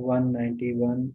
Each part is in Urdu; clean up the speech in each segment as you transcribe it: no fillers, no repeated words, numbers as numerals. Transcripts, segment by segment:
191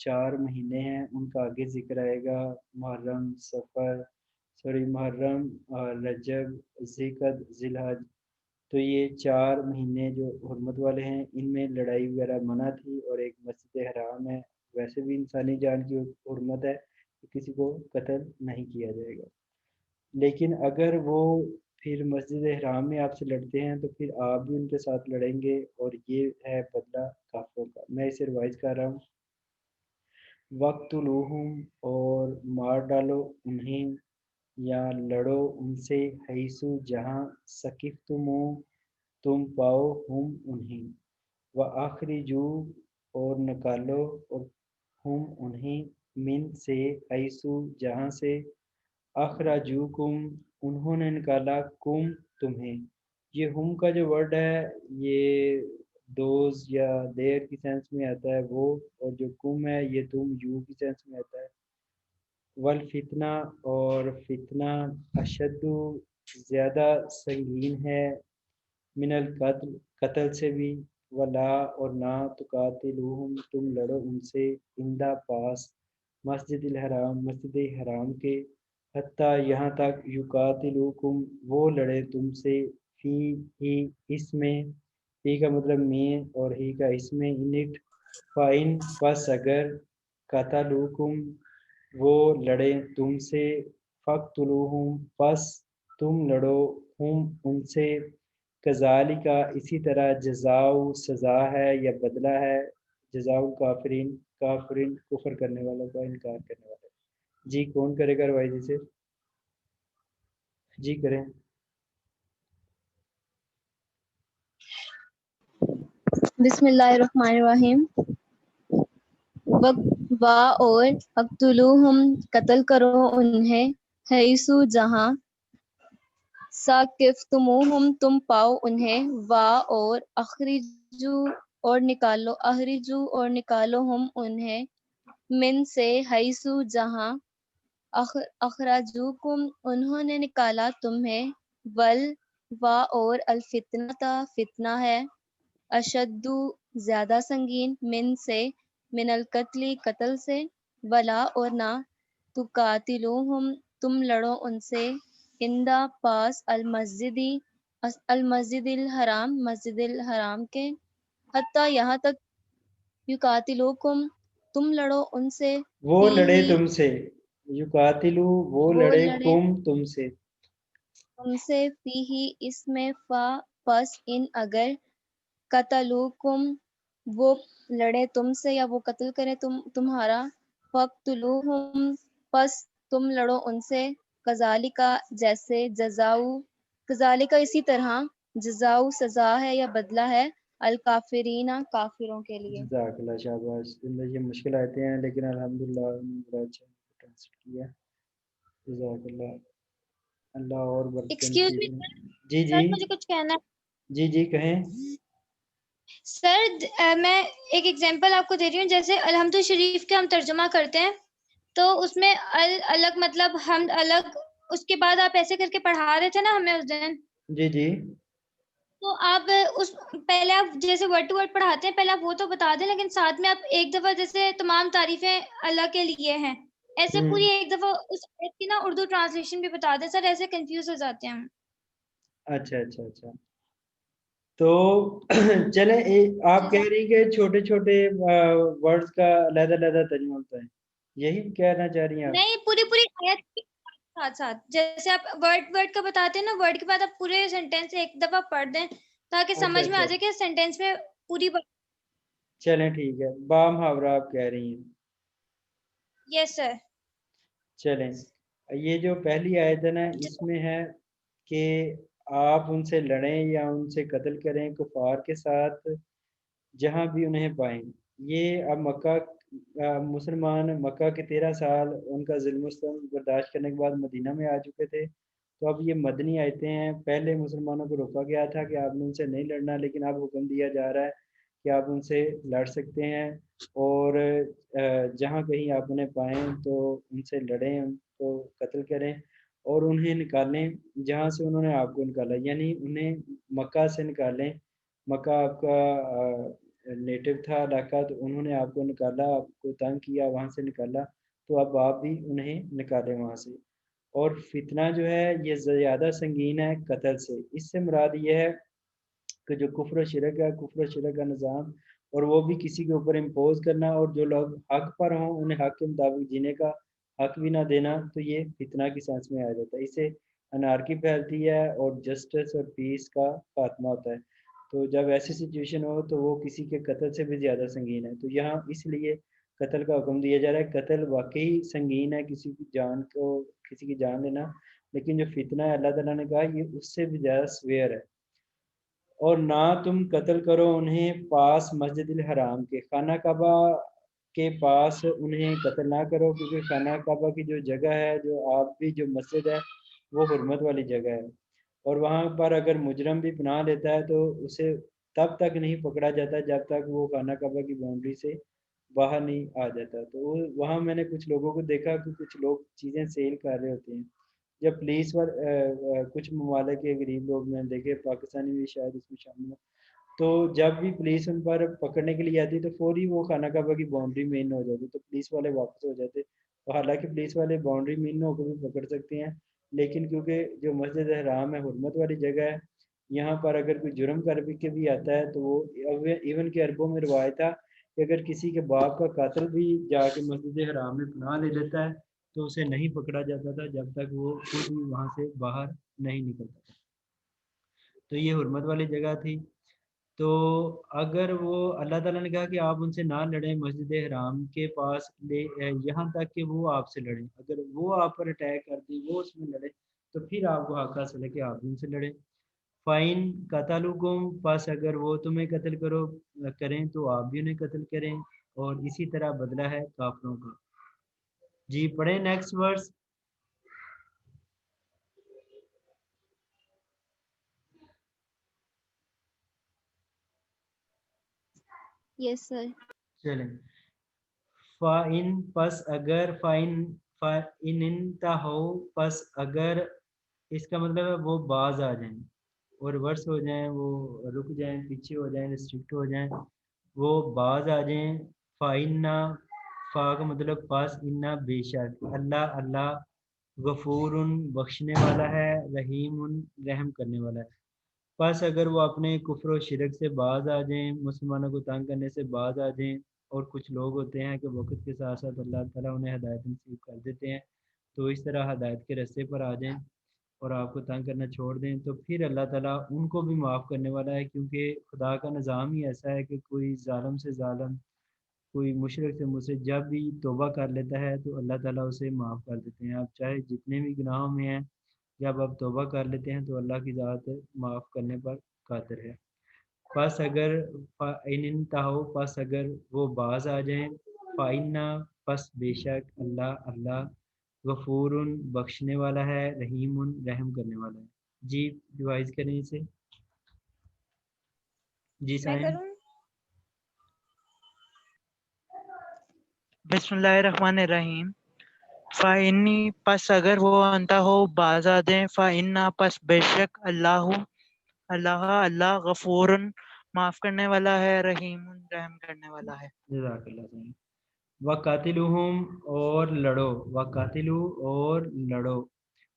4 مہینے ہیں ان کا آگے ذکر آئے گا، محرم، محرم اور رجب، ذیقعد، ذی الحج۔ تو یہ 4 مہینے جو حرمت والے ہیں ان میں لڑائی وغیرہ منع تھی، اور ایک مسجد حرام ہے، ویسے بھی انسانی جان کی حرمت ہے، کسی کو قتل نہیں کیا جائے گا۔ لیکن اگر وہ پھر مسجد حرام میں آپ سے لڑتے ہیں تو پھر آپ بھی ان کے ساتھ لڑیں گے، اور یہ ہے بدلہ کافروں کا۔ میں اسے ریوائز کر رہا ہوں، وقتلوہم، اور مار ڈالو انہیں یا لڑو ان سے، حیثو جہاں، ثقفتمو تم پاؤ، ہم انہیں، وَأَخْرِجُوا اور نکالو، اور ہم انہیں، من سے، حیثو جہاں سے، اخرجوکم انہوں نے نکالا، کم تمہیں۔ یہ ہم کا جو ورڈ ہے یہ دوز یا دیر کی سینس میں آتا ہے وہ، اور جو کم ہے یہ تم یو کی سینس میں آتا ہے۔ والفتنہ، اور فتنہ، اشد زیادہ سنگین ہے، من القتل قتل سے بھی، ولا اور نہ، تقاتلوہم تم لڑو ان سے، اندہ پاس، مسجد الحرام مسجد حرام کے، حتیٰ یہاں تک، یقاتلوکم وہ لڑے تم سے، فی ہی اس میں، فی کا مطلب میں اور ہی کا اس میں، انٹ، فائن پس اگر، قاتلوکم وہ لڑے تم سے، فقتلوہم پس تم لڑو، ہم ان سے، کذالک اسی طرح، جزاؤ سزا ہے یا بدلہ ہے، جزاؤ کافرین کافرین کفر کرنے والوں کا، انکار کرنے والوں کا۔ جی کون کرے گا روایتی سے؟ جی کریں۔ بسم اللہ الرحمن الرحیم۔ وا اور اقتلوہم قتل کرو انہیں، حیثو جہاں، ثقفتموہم تم پاؤ انہیں، وا اور اخرجو اور نکالو، اخرجو اور نکالو ہم انہیں، من سے، حیثو جہاں، اخرجوکم انہوں نے نکالا تمہیں، وا اور الفتنہ فتنہ ہے، اشدو زیادہ سنگین، من سے، من القتل قتل سے، ولا اور نہ، تقاتلوہم تم لڑو ان سے، اندہ پاس، المسجد الحرام مسجد الحرام کے، حتیٰ یہاں تک، یقاتلوکم تم لڑو ان سے، وہ لڑے فیہ تم سے، یقاتلو وہ وہ لڑے، لڑے کم تم سے، تم سے، فیہ اس میں، فا پس، ان اگر، قتلوکم وہ لڑے تم سے یا وہ قتل کرے تمہارا، فقتلوہم پس تم لڑو ان سے، کذالکا جیسے، جزاؤ کذالکا اسی طرح، جزاؤ سزا ہے یا بدلہ ہے، الکافرین کافروں کے لیے۔ جزاک اللہ، شاباش۔ زندگی مشکل آتے ہیں لیکن الحمدللہ بڑا اچھا ٹرانسلیٹ کیا، جزاک اللہ، اللہ اور برکت ایکسکیوز نصیب می کریں۔ جی جی سر، مجھے کچھ کہنا ہے جی جی کہیں۔ سر۔ میں ایک ایگزامپل آپ کو دے رہی ہوں، جیسے الحمد شریف کے ہم ترجمہ کرتے ہیں تو اس میں الگ مطلب حمد الگ، اس کے بعد آپ ایسے کر کے پڑھا رہے تھے نا ہمیں اس دن، جی جی تو آپ اس پہلے آپ جیسے ورڈ ٹو ورڈ پڑھاتے ہیں پہلے آپ وہ تو بتا دیں، لیکن ساتھ میں آپ ایک دفعہ جیسے تمام تعریفیں اللہ کے لیے ہیں ایسے پوری ایک دفعہ اس آیت کی نا اردو ٹرانسلیشن بھی بتا دیں سر، ایسے کنفیوز ہو جاتے ہیں ہم۔ اچھا اچھا اچھا، تو چلیں آپ کہہ رہی کہ چھوٹے چھوٹے ورڈز کا علیحدہ علیحدہ ترجمہ ہوتا ہے، یہی کہنا چاہ رہی ہیں آپ؟ نہیں، پوری آیت کے ساتھ ساتھ جیسے آپ ورڈ کا بتاتے ہیں نا، ورڈ کے بعد آپ پورے سینٹینس ایک دفعہ پڑھ دیں تاکہ اچھا سمجھ میں آ اچھا، جائے کہ سینٹینس میں پوری چلیں ٹھیک ہے، با محاورہ آپ کہہ رہی ہیں۔ یس سر۔ چلیں، یہ جو پہلی آیت ہے نا اس میں ہے کہ آپ ان سے لڑیں یا ان سے قتل کریں کفار کے ساتھ جہاں بھی انہیں پائیں۔ یہ اب مکہ مسلمان مکہ کے 13 سال ان کا ظلم و ستم برداشت کرنے کے بعد مدینہ میں آ چکے تھے، تو اب یہ مدنی آیتیں ہیں۔ پہلے مسلمانوں کو روکا گیا تھا کہ آپ نے ان سے نہیں لڑنا، لیکن اب حکم دیا جا رہا ہے کہ آپ ان سے لڑ سکتے ہیں، اور جہاں کہیں آپ انہیں پائیں تو ان سے لڑیں، ان کو قتل کریں اور انہیں نکالیں جہاں سے انہوں نے آپ کو نکالا، یعنی انہیں مکہ سے نکالیں۔ مکہ آپ کا نیٹو تھا علاقہ، تو انہوں نے آپ کو نکالا، آپ کو تنگ کیا، وہاں سے نکالا، تو اب آپ بھی انہیں نکالیں وہاں سے۔ اور فتنہ جو ہے یہ زیادہ سنگین ہے قتل سے۔ اس سے مراد یہ ہے کہ جو کفر و شرک ہے، کفر و شرک کا نظام، اور وہ بھی کسی کے اوپر امپوز کرنا، اور جو لوگ حق پر ہوں انہیں حق کے مطابق جینے کا حق بھی نہ دینا، تو یہ فتنہ کی سانس میں آ جاتا ہے۔ اس سے انارکی پھیلتی ہے اور جسٹس اور پیس کا خاتمہ ہوتا ہے۔ تو جب ایسی سچویشن ہو تو وہ کسی کے قتل سے بھی زیادہ سنگین ہے۔ تو یہاں اس لیے قتل کا حکم دیا جا رہا ہے۔ قتل واقعی سنگین ہے، کسی کی جان کو، کسی کی جان لینا، لیکن جو فتنہ ہے اللہ تعالیٰ نے کہا یہ اس سے بھی زیادہ سویئر ہے۔ اور نہ تم قتل کرو انہیں پاس مسجد الحرام کے، خانہ کعبہ کے پاس انہیں قتل نہ کرو، کیونکہ خانہ کعبہ کی جو جگہ ہے، جو آپ بھی جو مسجد ہے، وہ حرمت والی جگہ ہے، اور وہاں پر اگر مجرم بھی پناہ لیتا ہے تو اسے تب تک نہیں پکڑا جاتا جب تک وہ خانہ کعبہ کی باؤنڈری سے باہر نہیں آ جاتا۔ تو وہاں میں نے کچھ لوگوں کو دیکھا کہ کچھ لوگ چیزیں سیل کر رہے ہوتے ہیں، جب پولیس کچھ ممالک کے غریب لوگ میں نے دیکھے، پاکستانی بھی شاید اس میں شامل ہو، تو جب بھی پولیس ان پر پکڑنے کے لیے آتی تو فوری وہ خانہ کعبہ کی باؤنڈری میں ان ہو جاتی، تو پولیس والے واپس ہو جاتے۔ تو حالانکہ پولیس والے باؤنڈری میں ان ہو کے بھی پکڑ سکتے ہیں، لیکن کیونکہ جو مسجد حرام ہے حرمت والی جگہ ہے، یہاں پر اگر کوئی جرم کر کے بھی آتا ہے تو وہ ایون کے عربوں میں روایت تھا کہ اگر کسی کے باپ کا قاتل بھی جا کے مسجد حرام میں پناہ لے لیتا ہے تو اسے نہیں پکڑا جاتا تھا جب تک وہ خود بھی وہاں سے باہر نہیں نکلتا تھا۔ تو یہ حرمت والی جگہ تھی۔ تو اگر وہ اللہ تعالیٰ نے کہا کہ آپ ان سے نہ لڑیں مسجد حرام کے پاس لے یہاں تک کہ وہ آپ سے لڑیں، اگر وہ آپ پر اٹیک کرتی، وہ اس میں لڑے، تو پھر آپ کو حق حاصل ہے کہ آپ ان سے لڑیں۔ فائن قتلکم، پس اگر وہ تمہیں قتل کریں تو آپ بھی انہیں قتل کریں، اور اسی طرح بدلہ ہے کافروں کا۔ جی پڑھیں نیکسٹ ورس۔ یس سر۔ چلیں، فَإِن پس اگر، فَإِن انتہو پس اگر، اس کا مطلب ہے وہ باز آ جائیں، اور ورس ہو جائیں، وہ رک جائیں، پیچھے ہو جائیں، ریسٹرکٹ ہو جائیں، وہ باز آ جائیں۔ فَإِنَّا، فا کا مطلب پس، انا بے شک، اللہ اللہ غفور بخشنے والا ہے، رحیم رحم کرنے والا ہے۔ پس اگر وہ اپنے کفر و شرک سے باز آ جائیں، مسلمانوں کو تنگ کرنے سے باز آ جائیں، اور کچھ لوگ ہوتے ہیں کہ وقت کے ساتھ ساتھ اللہ تعالیٰ انہیں ہدایت نصیب کر دیتے ہیں، تو اس طرح ہدایت کے رستے پر آ جائیں اور آپ کو تنگ کرنا چھوڑ دیں، تو پھر اللہ تعالیٰ ان کو بھی معاف کرنے والا ہے، کیونکہ خدا کا نظام ہی ایسا ہے کہ کوئی ظالم سے ظالم، کوئی مشرک سے مشرک جب بھی توبہ کر لیتا ہے تو اللہ تعالیٰ اسے معاف کر دیتے ہیں۔ آپ چاہے جتنے بھی گناہوں میں ہیں، جب آپ توبہ کر لیتے ہیں تو اللہ کی ذات معاف کرنے پر قادر ہے۔ پس اگر، ان انتہو پس اگر وہ باز آ جائیں، فائنہ پس بے شک اللہ اللہ غفور بخشنے والا ہے، رحیم رحم کرنے والا ہے۔ جی ریوائز کریں اسے۔ جی میں سائن۔ کروں؟ بسم اللہ الرحمن الرحیم۔ فَإِنِّي پس اگر وہ انتا ہو باز آ دیں، فَإِنَّا پس بے شک اللہ اللہ غفور معاف کرنے والا ہے، رحیم رحم کرنے والا ہے۔ جزاک اللہ خیر۔ وقاتلہم اور لڑو، وقاتلو اور لڑو،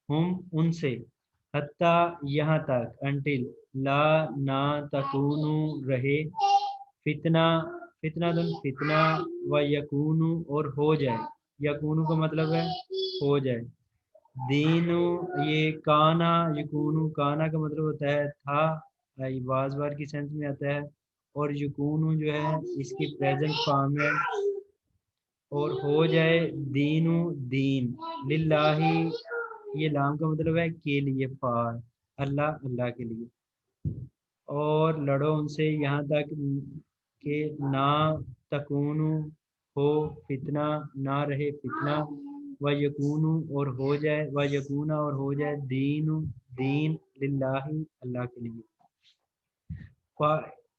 ہم ان سے، حتیٰ یہاں تک، انٹل لا نہ تکونو رہے، فتنہ فتنہ دن فتنہ، و یکونو اور ہو جائے، یکونو کا مطلب ہے ہو جائے، دینو یہ کانا، یکونو کانا کا مطلب ہوتا ہے تھا، بعض بار کی سینس میں آتا ہے، اور یکونو جو ہے اس کی پریزنٹ فارم ہے، اور ہو جائے دینو دین، للہ یہ لام کا مطلب ہے کے لیے، فار اللہ اللہ کے لیے، اور لڑو ان سے یہاں تک کہ نہ تکونو ہو فتنہ، نہ رہے فتنہ، و یکونو اور ہو جائے، و یکونا اور ہو جائے دین دین، للہ اللہ کے لیے۔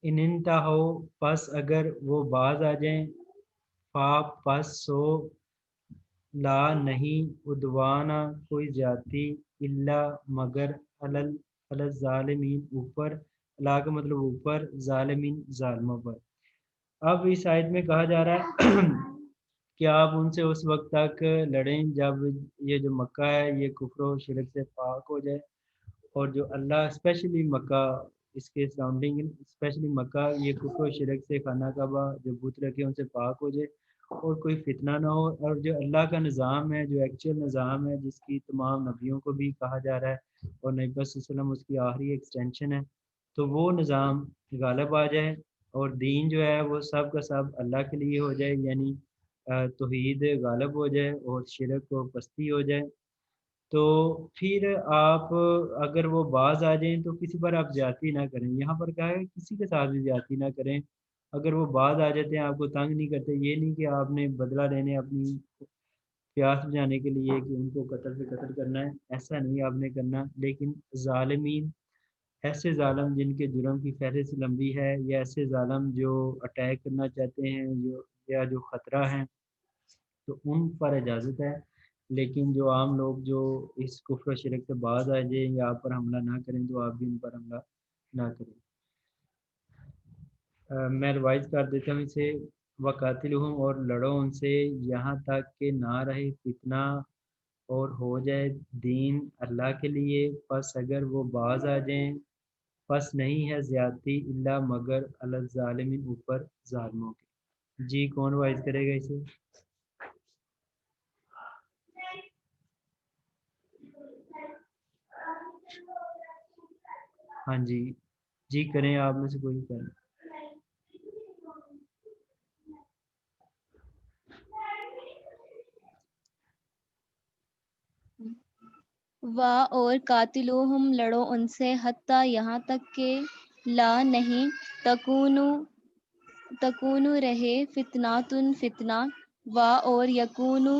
ان انتہو پس اگر وہ باز آ جائیں، فا پس سو، لا نہیں، عدوانا کوئی زیادتی، الا مگر، الظالمین اوپر، اللہ کا مطلب اوپر، ظالمین ظالموں پر، اب اس آیت میں کہا جا رہا ہے کہ آپ ان سے اس وقت تک لڑیں جب یہ جو مکہ ہے یہ کفر و شرک سے پاک ہو جائے، اور جو اللہ اسپیشلی مکہ اس کے سراؤنڈنگ اسپیشلی مکہ یہ کفر و شرک سے خانہ کعبہ جو بت رکھے ان سے پاک ہو جائے اور کوئی فتنہ نہ ہو، اور جو اللہ کا نظام ہے جو ایکچوئل نظام ہے جس کی تمام نبیوں کو بھی کہا جا رہا ہے اور نبی صلی اللہ علیہ وسلم اس کی آخری ایکسٹینشن ہے، تو وہ نظام غالب آ جائے اور دین جو ہے وہ سب کا سب اللہ کے لیے ہو جائے، یعنی توحید غالب ہو جائے اور شرک و پستی ہو جائے، تو پھر آپ اگر وہ باز آ جائیں تو کسی پر آپ زیادتی نہ کریں۔ یہاں پر کہا ہے کسی کے ساتھ بھی زیادتی نہ کریں، اگر وہ باز آ جاتے ہیں آپ کو تنگ نہیں کرتے، یہ نہیں کہ آپ نے بدلہ لینے اپنی پیاس بجانے کے لیے کہ ان کو قتل سے قتل کرنا ہے، ایسا نہیں آپ نے کرنا، لیکن ظالمین ایسے ظالم جن کے جرم کی فہرست لمبی ہے، یا ایسے ظالم جو اٹیک کرنا چاہتے ہیں یا جو خطرہ ہیں، تو ان پر اجازت ہے، لیکن جو عام لوگ جو اس کفر و شرک سے باز آ جائیں یا آپ پر حملہ نہ کریں تو آپ بھی ان پر حملہ نہ کریں۔ میں روائز کر دیتا ہوں اسے، وقاتلہم اور لڑو ان سے یہاں تک کہ نہ رہے فتنہ اور ہو جائے دین اللہ کے لیے، پس اگر وہ باز آ جائیں پس نہیں ہے زیادتی الا مگر علی الظالمین اوپر ظالموں کے۔ جی کون وائز کرے گا اسے؟ ہاں جی کریں، آپ میں سے کوئی کریں۔ اور قاتلوہم لڑو ان سے حتیٰ یہاں تک کہ لا نہیں تکونو رہے فتناتن فتنہ اور یکونو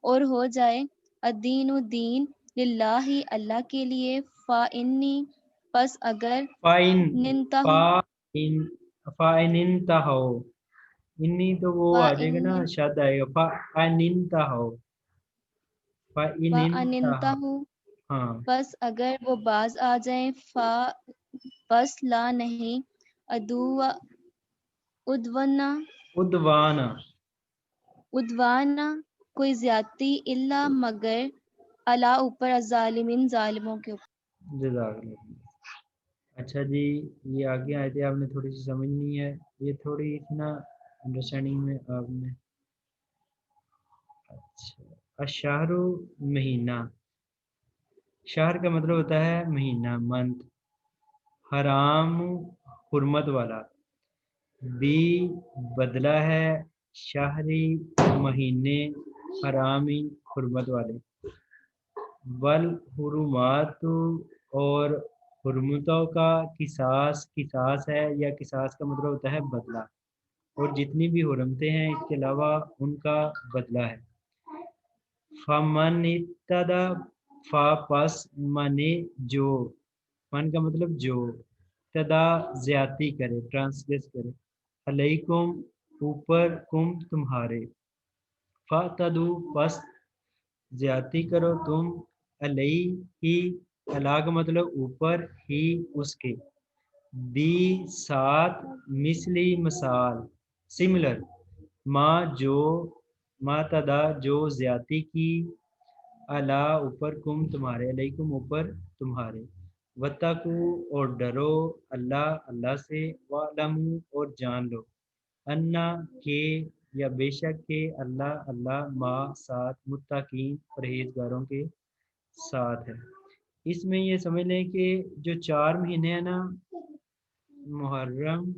اور ہو جائے الدین دین للہ اللہ کے لیے فإنی پس اگر ننتہو فَإِنِ انتہو، انی تو وہ آ جائے گا نا، شد آئے گا، فَإِنِ انتہو، فَإِنِ انتہو، فَأَنِنْتَهُ ہاں پس اگر وہ باز آ جائیں پس لا نہیں عدوانا ادوانا کوئی زیادتی الا مگر اللہ اوپر الظالمین ظالموں کے اوپر۔ جزاک اللہ۔ اچھا جی، یہ آگے آئے تھے آپ نے تھوڑی سی سمجھنی ہے، یہ تھوڑی اتنا انڈرسٹینڈنگ میں آپ نے۔ اچھا، الشہر مہینہ، شہر کا مطلب ہوتا ہے مہینہ، منتھ، حرام حرمت والا، بھی بدلہ ہے شہری مہینے حرامی حرمت والے، والحرمات اور حرمتوں کا قصاص ہے، یا قصاص کا مطلب ہوتا ہے بدلہ، اور جتنی بھی حرمتیں ہیں اس کے علاوہ ان کا بدلہ ہے۔ فمن ابتدا پس منے جو، من کا مطلب جو، ابتدا زیادتی کرے، ٹرانسلیٹ کرے، علیکم اوپر، کم تمہارے، فَاعْتَدُوا پس زیادتی کرو تم، علیہ ہی، علیہ کا مطلب اوپر، ہی اس کے، بھی ساتھ، مثلی مثال، سملر، ما تدا جو زیادتی کی، علی اوپر، کم تمہارے، علیکم اوپر تمہارے، وَاتَّقُوا اور ڈرو اللہ سے، وَاعْلَمُوا اور جان لو، انا کے یا بے شک کہ اللہ ما ساتھ، متقین پرہیزگاروں کے ساتھ ہے۔ اس میں یہ سمجھ لیں کہ جو 4 مہینے ہیں نا، محرم،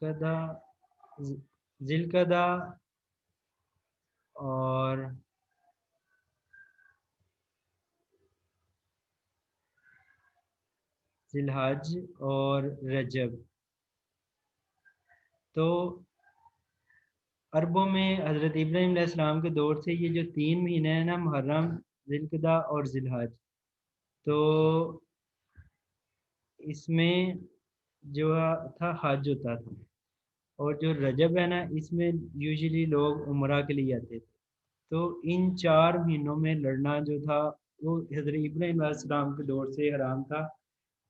قدا، ذوالقعدہ اور ذی الحج اور رجب، تو عربوں میں حضرت ابراہیم علیہ السلام کے دور سے یہ جو 3 مہینے ہیں نا، محرم، ذوالقعدہ اور ذی الحج، تو اس میں جو تھا حج ہوتا تھا، اور جو رجب ہے نا اس میں یوزلی لوگ عمرہ کے لیے آتے تھے، تو ان 4 مہینوں میں لڑنا جو تھا وہ حضرت ابراہیم علیہ السلام کے دور سے حرام تھا،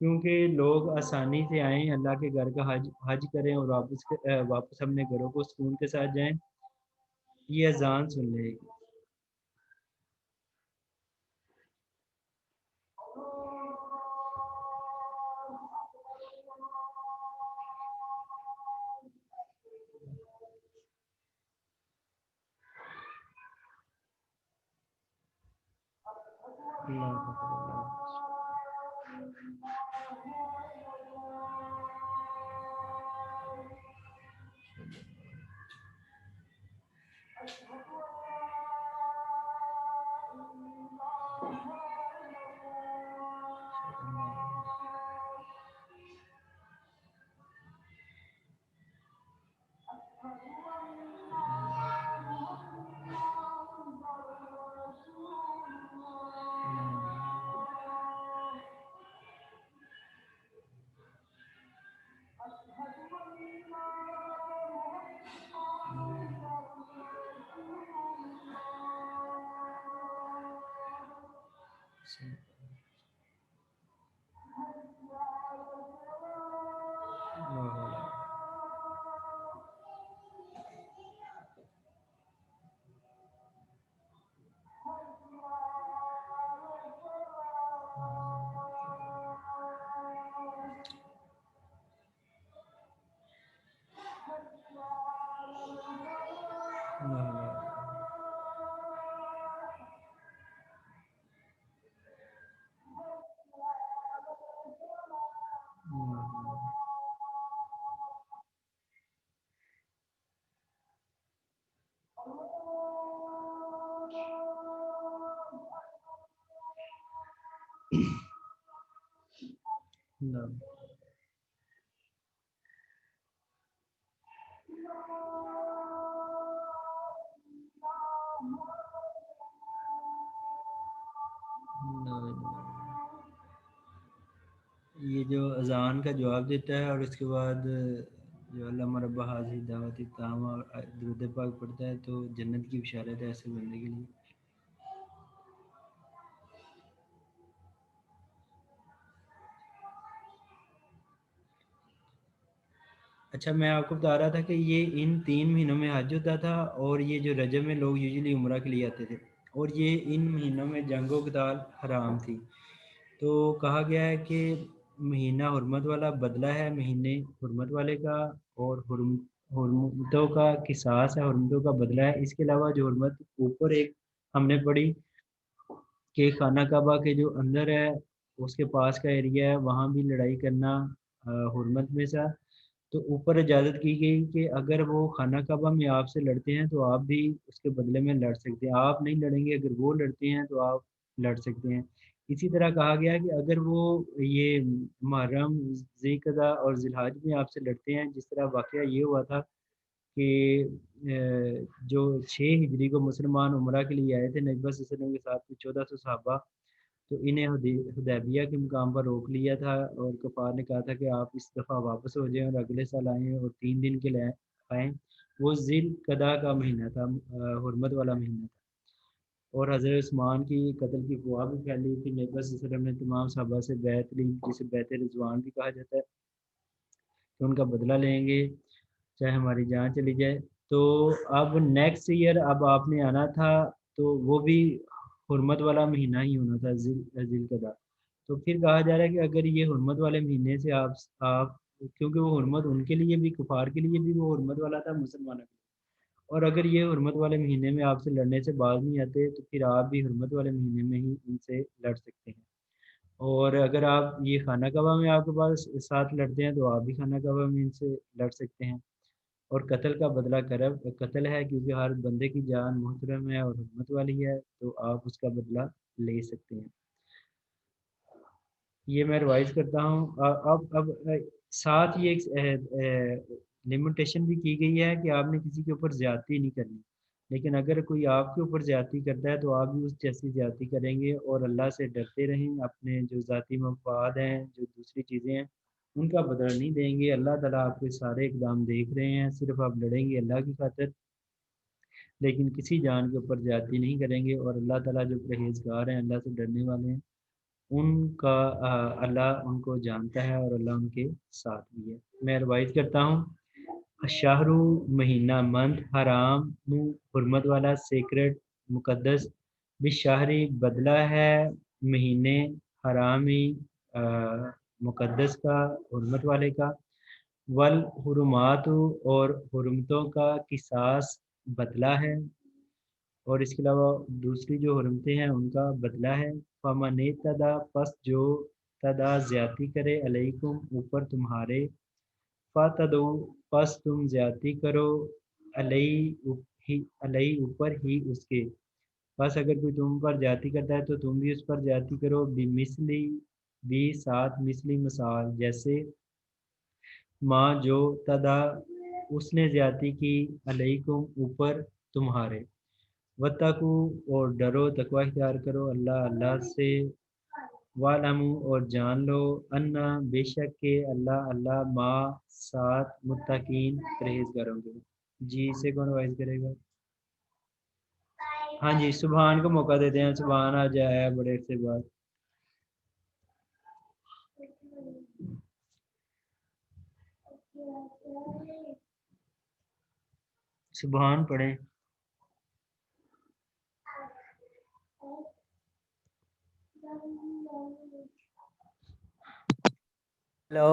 کیونکہ لوگ آسانی سے آئیں اللہ کے گھر کا حج کریں اور واپس اپنے گھروں کو سکون کے ساتھ جائیں. یہ اذان سن لے گی. اللہ یہ جو اذان کا جواب دیتا ہے اور اس کے بعد جو علامہ رب حاضر دعوت تام اور درود پاک پڑھتا ہے تو جنت کی بشارت ہے ایسے بندے کے لیے. اچھا میں آپ کو بتا رہا تھا کہ یہ ان 3 مہینوں میں حج ہوتا تھا اور یہ جو رجب میں لوگ یوزلی عمرہ کے لیے آتے تھے اور یہ ان مہینوں میں جنگ و قتال حرام تھی. تو کہا گیا ہے کہ مہینہ حرمت والا بدلہ ہے مہینے حرمت والے کا اور حرمتوں کا قصاص ہے حرمتوں کا بدلہ ہے. اس کے علاوہ جو حرمت اوپر ایک ہم نے پڑھی کہ خانہ کعبہ کے جو اندر ہے اس کے پاس کا ایریا ہے وہاں بھی لڑائی کرنا حرمت میں سے. تو اوپر اجازت کی گئی کہ اگر وہ خانہ کعبہ میں آپ سے لڑتے ہیں تو آپ بھی اس کے بدلے میں لڑ سکتے ہیں. آپ نہیں لڑیں گے اگر وہ لڑتے ہیں تو آپ لڑ سکتے ہیں. اسی طرح کہا گیا کہ اگر وہ یہ محرم ذی القعدہ اور ذی الحج میں آپ سے لڑتے ہیں جس طرح واقعہ یہ ہوا تھا کہ جو 6 ہجری کو مسلمان عمرہ کے لیے آئے تھے نبی صلی اللہ علیہ وسلم کے ساتھ 1400 صحابہ تو انہیں حدیبیہ کے مقام پر روک لیا تھا اور کفار نے کہا تھا کہ آپ اس دفعہ واپس ہو جائیں اور اگلے سال آئیں اور 3 دن کے لیے آئیں. وہ ذی القعدہ کا مہینہ تھا حرمت والا مہینہ تھا اور حضرت عثمان کی قتل کی افواہ بھی پھیلی تھی. نبی صلی اللہ علیہ وسلم نے تمام صحابہ سے بیعت لی جسے بیعت رضوان بھی کہا جاتا ہے کہ ان کا بدلہ لیں گے چاہے ہماری جان چلی جائے. تو اب نیکسٹ ایئر اب آپ نے آنا تھا تو وہ بھی حرمت والا مہینہ ہی ہونا تھا ذی القعدہ. تو پھر کہا جا رہا ہے کہ اگر یہ حرمت والے مہینے سے آپ کیونکہ وہ حرمت ان کے لیے بھی کفار کے لیے بھی وہ حرمت والا تھا مسلمانوں کے لیے اور اگر یہ حرمت والے مہینے میں آپ سے لڑنے سے باز نہیں آتے تو پھر آپ بھی حرمت والے مہینے میں ہی ان سے لڑ سکتے ہیں. اور اگر آپ یہ خانہ کعبہ میں آپ کے پاس ساتھ لڑتے ہیں تو آپ بھی خانہ کعبہ میں ان سے لڑ سکتے ہیں. اور قتل کا بدلہ قتل ہے کیونکہ ہر بندے کی جان محترم ہے اور حرمت والی ہے تو آپ اس کا بدلہ لے سکتے ہیں. یہ میں ریوائز کرتا ہوں. اب ساتھ یہ ایک لمیٹیشن بھی کی گئی ہے کہ آپ نے کسی کے اوپر زیادتی نہیں کرنی لیکن اگر کوئی آپ کے اوپر زیادتی کرتا ہے تو آپ بھی اس جیسی زیادتی کریں گے اور اللہ سے ڈرتے رہیں. اپنے جو ذاتی مفاد ہیں جو دوسری چیزیں ہیں ان کا بدلہ نہیں دیں گے. اللہ تعالیٰ آپ کے سارے اقدام دیکھ رہے ہیں. صرف آپ لڑیں گے اللہ کی خاطر لیکن کسی جان کے اوپر زیادتی نہیں کریں گے، اور اللہ تعالیٰ جو پرہیزگار ہیں، اللہ سے ڈرنے والے ہیں، ان کا اللہ ان کو جانتا ہے اور اللہ ان کے ساتھ بھی ہے۔ میں روایت کرتا ہوں، شہر مہینہ منتھ، حرام حرمت والا، سیکرٹ مقدس، بشہری بدلہ ہے مہینے، حرامی مقدس کا، حرمت والے کا، والحرمات اور حرمتوں کا قصاص بدلہ ہے، اور اس کے علاوہ دوسری جو حرمتیں ہیں ان کا بدلہ ہے۔ فمن تدا، پس جو تدا زیادتی کرے، علیکم اوپر تمہارے، فاتدو، پس تم زیادتی کرو، علیہ اوپر ہی اس کے، بس اگر کوئی تم پر زیادتی کرتا ہے تو تم بھی اس پر زیادتی کرو، بمثلی، بھی ساتھ، مثلی مثال جیسے، ماں جو تدا اس نے زیادتی کی، علیکم اوپر تمہارے، وتقو اور ڈرو، تقوی اختیار کرو اللہ سے، وَاعْلَمُوا اور جان لو، انا بے شک کہ اللہ ما ساتھ متقین پرہیزگاروں کے۔ جی اسے کون وائز کرے گا؟ ہاں جی، سبحان کو موقع دیتے ہیں، سبحان آ جائے بڑے عرصے بعد۔ سبحان پڑھیں۔ ہلو،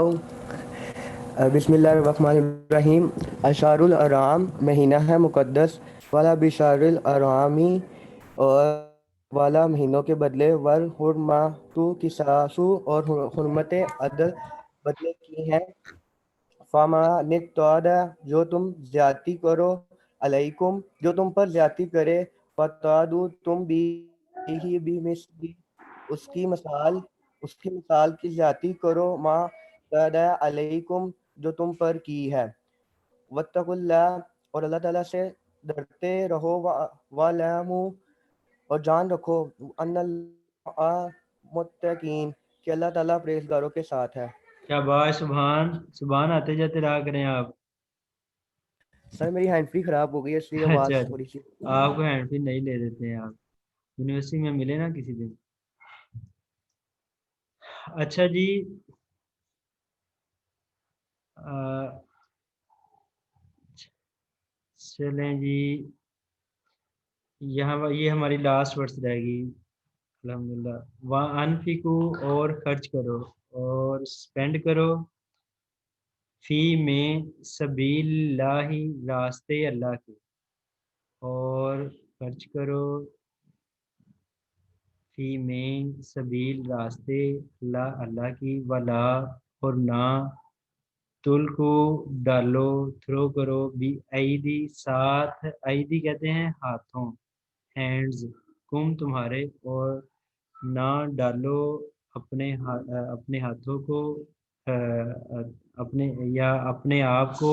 بسم اللہ الرحمن الرحیم۔ اشار الحرام مہینہ ہے مقدس، والا بشار الحرامی اور والا مہینوں کے بدلے، والحرمات قصاص اور حرمتیں عدل بدلے کی ہیں، فما نتعدی جو تم زیادتی کرو، علیکم جو تم پر زیادتی کرے، فتعدو تم بھی ہی بھی مثلی اس کی مثال کی زیادتی کرو، ما تعدی علیکم جو تم پر کی ہے، واتقوا اللہ اور اللہ تعالیٰ سے ڈرتے رہو، وَاعْلَمُوا اور جان رکھو، ان اللہ متقین کہ اللہ تعالیٰ پرہیزگاروں کے ساتھ ہے۔ کیا بات، سبحان سبحان، آتے جاتے رہا کریں آپ۔ سر میری ہینڈ فری خراب ہو گئی ہے، اس لیے اچھا آواز تھوڑی سی۔ اچھا، آپ کو ہینڈ فری نہیں لے دیتے ہیں آپ، یونیورسٹی میں ملے نا کسی دن۔ اچھا جی، چلیں جی، یہاں یہ ہماری لاسٹ ورڈس رہے گی الحمدللہ۔ وَأَنفِقُوا اور خرچ کرو اور اسپینڈ کرو، فی میں سبیل اللہ راستے اللہ کے، اور خرچ کرو فی میں سبیل راستے اللہ کی، ولا اور نہ، تل کو ڈالو، تھرو کرو، بھی ایدی ساتھ، ایدی کہتے ہیں ہاتھوں، ہینڈز، کم تمہارے، اور نہ ڈالو اپنے ہاتھوں کو، اپنے آپ کو،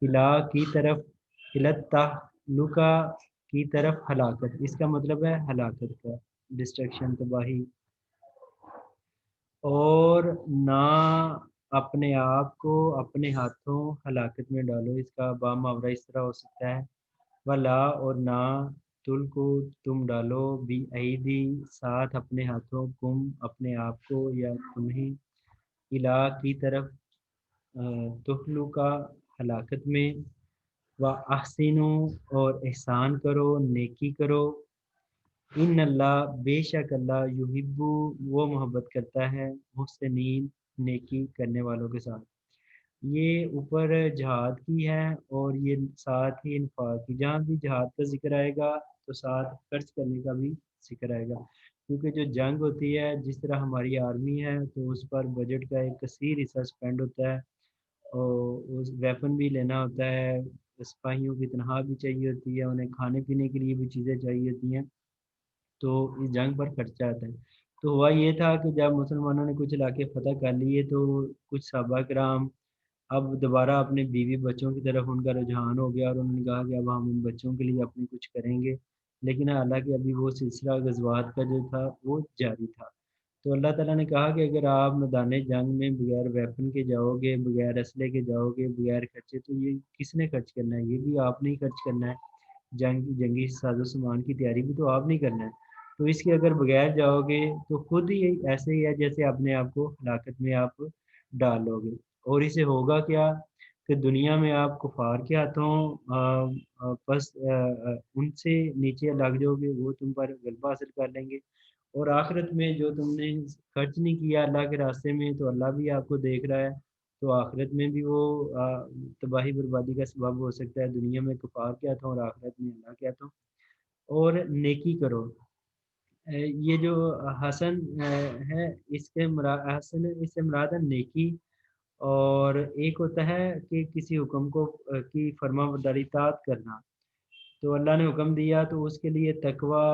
الا کی طرف، التہلکہ کی طرف، ہلاکت، اس کا مطلب ہے ہلاکت کا، ڈسٹرکشن، تباہی، اور نہ اپنے آپ کو اپنے ہاتھوں ہلاکت میں ڈالو، اس کا با محاورہ اس طرح ہو سکتا ہے، ولا اور نہ، تل کو تم ڈالو، بھی ایدی ساتھ اپنے ہاتھوں، کم اپنے آپ کو یا تمہیں، الا کی طرف، تخلو کا ہلاکت میں، و احسنو اور احسان کرو، نیکی کرو، ان اللہ بے شک اللہ، یحب وہ محبت کرتا ہے، محسنین نیکی کرنے والوں کے ساتھ۔ یہ اوپر جہاد کی ہے، اور یہ ساتھ ہی انفاق کی، جہاں بھی جہاد کا ذکر آئے گا تو ساتھ خرچ کرنے کا بھی ذکر آئے گا، کیونکہ جو جنگ ہوتی ہے، جس طرح ہماری آرمی ہے تو اس پر بجٹ کا ایک کثیر حصہ اسپینڈ ہوتا ہے، اور اس ویپن بھی لینا ہوتا ہے، سپاہیوں کی تنخواہ بھی چاہیے ہوتی ہے، انہیں کھانے پینے کے لیے بھی چیزیں چاہیے ہوتی ہیں، تو اس جنگ پر خرچہ آتا ہے۔ تو ہوا یہ تھا کہ جب مسلمانوں نے کچھ علاقے فتح کر لیے تو کچھ صحابہ کرام اب دوبارہ اپنے بیوی بچوں کی طرف ان کا رجحان ہو گیا، اور انہوں نے کہا کہ اب ہم ان بچوں کے لیے اپنے کچھ کریں گے، لیکن حالانکہ ابھی وہ سلسلہ غزوات کا جو تھا وہ جاری تھا۔ تو اللہ تعالیٰ نے کہا کہ اگر آپ میدان جنگ میں بغیر ویپن کے جاؤ گے، بغیر اسلحے کے جاؤ گے، بغیر خرچے، تو یہ کس نے خرچ کرنا ہے؟ یہ بھی آپ نے ہی خرچ کرنا ہے۔ جنگی ساز و سامان کی تیاری بھی تو آپ نہیں کرنا ہے، تو اس کے اگر بغیر جاؤ گے تو خود ہی ایسے ہی ہے جیسے اپنے آپ کو ہلاکت میں آپ ڈال لو گے، اور اسے ہوگا کیا کہ دنیا میں آپ کفار کے ہاتھوں ان سے نیچے لگ جاؤ گے، وہ تم پر غلبہ حاصل کر لیں گے، اور آخرت میں جو تم نے خرچ نہیں کیا اللہ کے راستے میں تو اللہ بھی آپ کو دیکھ رہا ہے، تو آخرت میں بھی وہ تباہی بربادی کا سبب ہو سکتا ہے، دنیا میں کفار کے ہاتھوں اور آخرت میں اللہ کے ہاتھوں۔ اور نیکی کرو، یہ جو حسن ہے اس کے حسن اس سے مراد ہے نیکی، اور ایک ہوتا ہے کہ کسی حکم کو کی فرما برداری اطاعت کرنا، تو اللہ نے حکم دیا تو اس کے لیے تقوی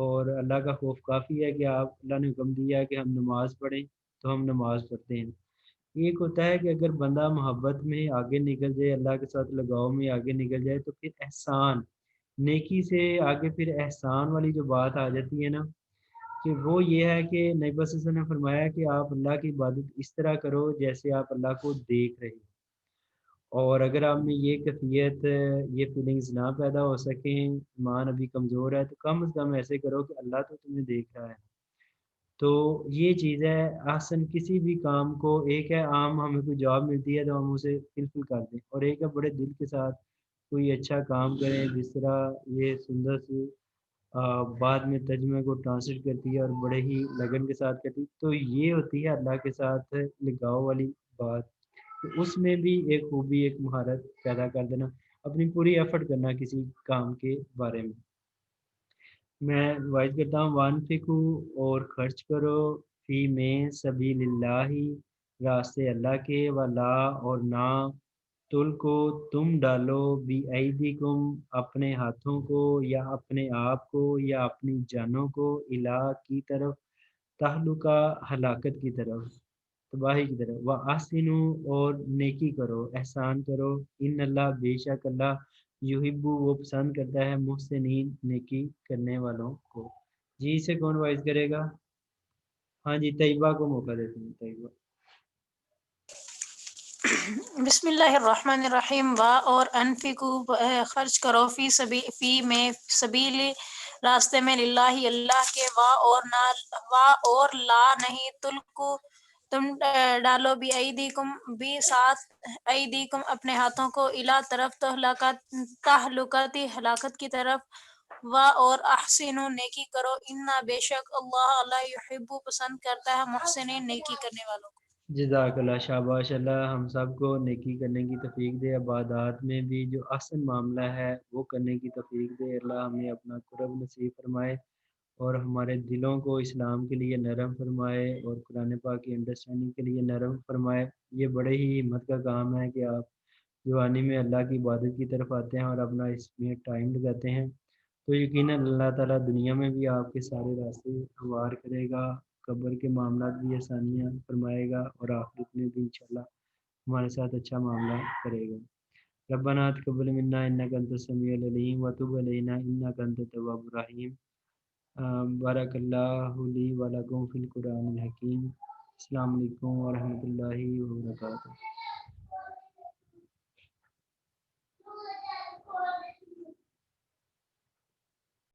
اور اللہ کا خوف کافی ہے کہ آپ اللہ نے حکم دیا کہ ہم نماز پڑھیں تو ہم نماز پڑھتے ہیں۔ ایک ہوتا ہے کہ اگر بندہ محبت میں آگے نکل جائے، اللہ کے ساتھ لگاؤ میں آگے نکل جائے تو پھر احسان، نیکی سے آگے پھر احسان والی جو بات آ جاتی ہے نا، کہ وہ یہ ہے کہ نبی صلی اللہ علیہ وسلم نے فرمایا کہ آپ اللہ کی عبادت اس طرح کرو جیسے آپ اللہ کو دیکھ رہے ہیں، اور اگر آپ میں یہ کیفیت یہ فیلنگز نہ پیدا ہو سکیں، ایمان ابھی کمزور ہے، تو کم از کم ایسے کرو کہ اللہ تو تمہیں دیکھ رہا ہے۔ تو یہ چیز ہے احسن کسی بھی کام کو، ایک ہے عام ہمیں کوئی جاب ملتی ہے تو ہم اسے فلفل کر دیں، اور ایک ہے بڑے دل کے ساتھ کوئی اچھا کام کریں، جس طرح یہ سندر سی بعد میں ترجمے کو ٹرانسلیٹ کرتی ہے اور بڑے ہی لگن کے ساتھ کرتی ہے، تو یہ ہوتی ہے اللہ کے ساتھ لگاؤ والی بات، تو اس میں بھی ایک خوبی ایک مہارت پیدا کر دینا، اپنی پوری ایفرٹ کرنا کسی کام کے بارے میں۔ میں وائز کرتا ہوں وانفقو، اور خرچ کرو، فی میں سبیل اللہ، راستے اللہ کے، ولا اور نہ، تل کو تم ڈالو، بی ایدیکم اپنے ہاتھوں کو، یا اپنے آپ کو، یا اپنی جانوں کو، الہ کی طرف، تہلکہ ہلاکت کی طرف، تباہی کی طرف، وہ آسنو اور نیکی کرو، احسان کرو، ان اللہ بے شک اللہ یحبو وہ پسند کرتا ہے محسنین نیکی کرنے والوں کو۔ جی سے کون وائز کرے گا؟ ہاں جی طیبہ کو موقع دیتے ہیں، طیبہ۔ بسم اللہ الرحمن الرحیم۔ وا اور انفقو خرچ کرو، فی میں سبیل راستے میں، للہ اللہ کے، وا اور لا نہیں، تلکو تم ڈالو، بھی ایدیکم بھی ساتھ، ایدیکم اپنے ہاتھوں کو، الا طرف، تہلکتی ہلاکت کی طرف، وا اور احسنو نیکی کرو، انا بے شک اللہ یحب پسند کرتا ہے محسنین نیکی کرنے والوں کو۔ جزاک اللہ، شاباش، اللہ ہم سب کو نیکی کرنے کی توفیق دے، عبادات میں بھی جو احسن معاملہ ہے وہ کرنے کی توفیق دے، اللہ ہمیں اپنا قرب نصیب فرمائے اور ہمارے دلوں کو اسلام کے لیے نرم فرمائے اور قرآن پاک کی انڈرسٹینڈنگ کے لیے نرم فرمائے۔ یہ بڑے ہی ہمت کا کام ہے کہ آپ جوانی میں اللہ کی عبادت کی طرف آتے ہیں اور اپنا اس میں ٹائم لگاتے ہیں، تو یقیناً اللہ تعالیٰ دنیا میں بھی آپ کے سارے راستے ہموار کرے گا، قبر کے معاملات بھی آسانیاں فرمائے گا، اور آخرت میں بھی انشاءاللہ ہمارے ساتھ اچھا معاملہ کرے گا۔ ربنا تقبل منا انک انت السمیع العلیم وتب علینا انک انت التواب الرحیم۔ بارک اللہ لی و لکم فی القرآن الحکیم۔ السلام علیکم ورحمۃ اللہ وبرکاتہ۔